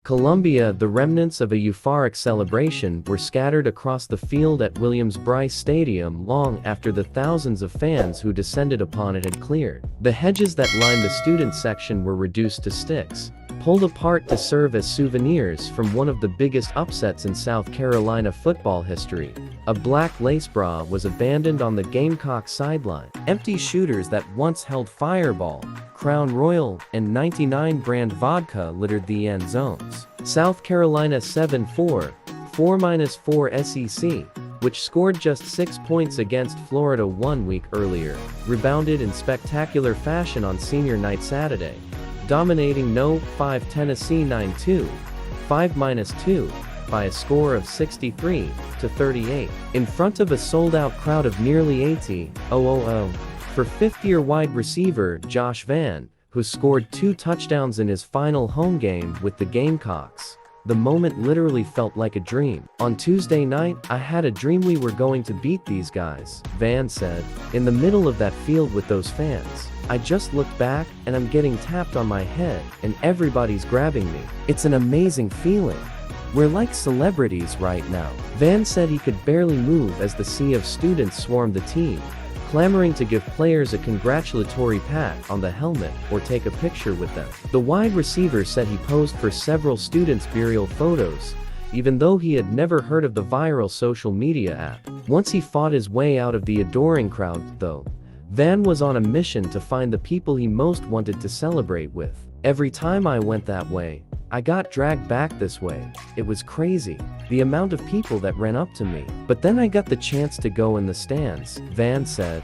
Columbia, the remnants of a euphoric celebration were scattered across the field at Williams-Brice Stadium long after the thousands of fans who descended upon it had cleared. The hedges that lined the student section were reduced to sticks, pulled apart to serve as souvenirs from one of the biggest upsets in South Carolina football history. A black lace bra was abandoned on the Gamecock sideline. Empty shooters that once held Fireball, Crown Royal, and 99 brand vodka littered the end zones. South Carolina 7-4, 4-4 SEC, which scored just 6 points against Florida 1 week earlier, rebounded in spectacular fashion on senior night Saturday, dominating No. 5 Tennessee 9-2, 5-2, by a score of 63-38, in front of a sold-out crowd of nearly 80,000, for fifth-year wide receiver Josh Vann, who scored 2 touchdowns in his final home game with the Gamecocks. The moment literally felt like a dream. On Tuesday night, I had a dream we were going to beat these guys, Vann said. In the middle of that field with those fans, I just looked back and I'm getting tapped on my head and everybody's grabbing me. It's an amazing feeling. We're like celebrities right now. Vann said he could barely move as the sea of students swarmed the team, clamoring to give players a congratulatory pat on the helmet or take a picture with them. The wide receiver said he posed for several students' burial photos, even though he had never heard of the viral social media app. Once he fought his way out of the adoring crowd, though, Vann was on a mission to find the people he most wanted to celebrate with. Every time I went that way, I got dragged back this way. It was crazy, the amount of people that ran up to me. But then I got the chance to go in the stands, Vann said.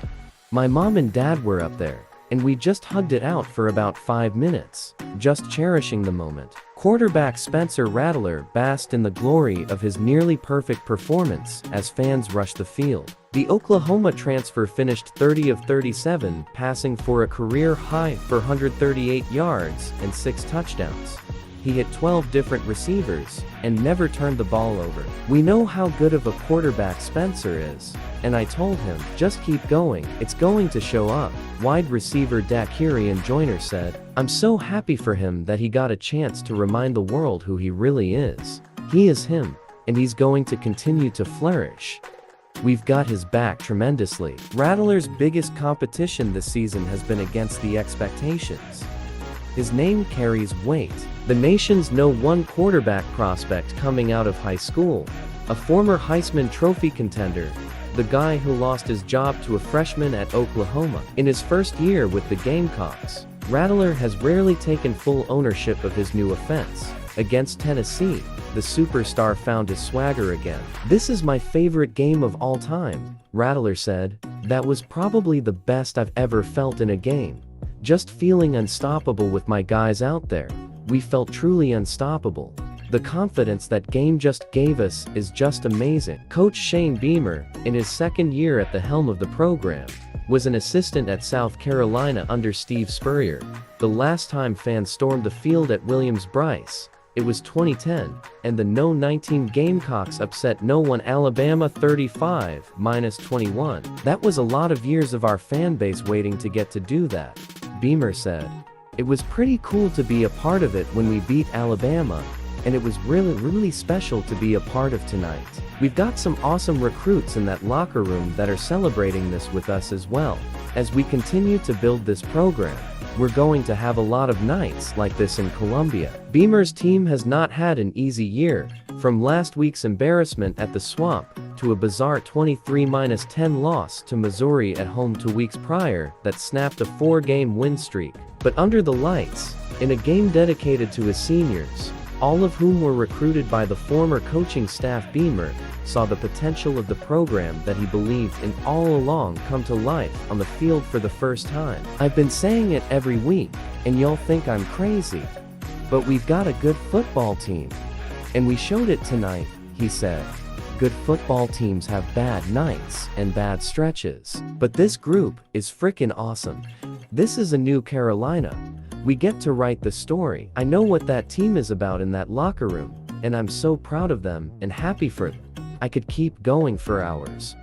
My mom and dad were up there, and we just hugged it out for about 5 minutes, just cherishing the moment. Quarterback Spencer Rattler basked in the glory of his nearly perfect performance as fans rushed the field. The Oklahoma transfer finished 30 of 37, passing for a career-high 438 yards and 6 touchdowns. He hit 12 different receivers and never turned the ball over. We know how good of a quarterback Spencer is, and I told him, just keep going, it's going to show up. Wide receiver Dakarian Joyner said, I'm so happy for him that he got a chance to remind the world who he really is. He is him, and he's going to continue to flourish. We've got his back tremendously. Rattler's biggest competition this season has been against the expectations. His name carries weight. The nation's #1 quarterback prospect coming out of high school, a former Heisman Trophy contender, the guy who lost his job to a freshman at Oklahoma. In his first year with the Gamecocks, Rattler has rarely taken full ownership of his new offense. Against Tennessee, the superstar found his swagger again. This is my favorite game of all time, Rattler said. That was probably the best I've ever felt in a game. Just feeling unstoppable with my guys out there. We felt truly unstoppable. The confidence that game just gave us is just amazing. Coach Shane Beamer, in his second year at the helm of the program, was an assistant at South Carolina under Steve Spurrier. The last time fans stormed the field at Williams-Brice, it was 2010, and the No. 19 Gamecocks upset No. 1 Alabama 35-21. That was a lot of years of our fan base waiting to get to do that, Beamer said. It was pretty cool to be a part of it when we beat Alabama, and it was really special to be a part of tonight. We've got some awesome recruits in that locker room that are celebrating this with us as well. As we continue to build this program, we're going to have a lot of nights like this in Columbia. Beamer's team has not had an easy year, from last week's embarrassment at the Swamp to a bizarre 23-10 loss to Missouri at home 2 weeks prior that snapped a 4-game win streak. But under the lights, in a game dedicated to his seniors, all of whom were recruited by the former coaching staff, Beamer saw the potential of the program that he believed in all along come to life on the field for the first time. I've been saying it every week, and y'all think I'm crazy, but we've got a good football team. And we showed it tonight, he said. Good football teams have bad nights and bad stretches, but this group is frickin' awesome. This is a new Carolina. We get to write the story. I know what that team is about in that locker room, and I'm so proud of them and happy for them. I could keep going for hours.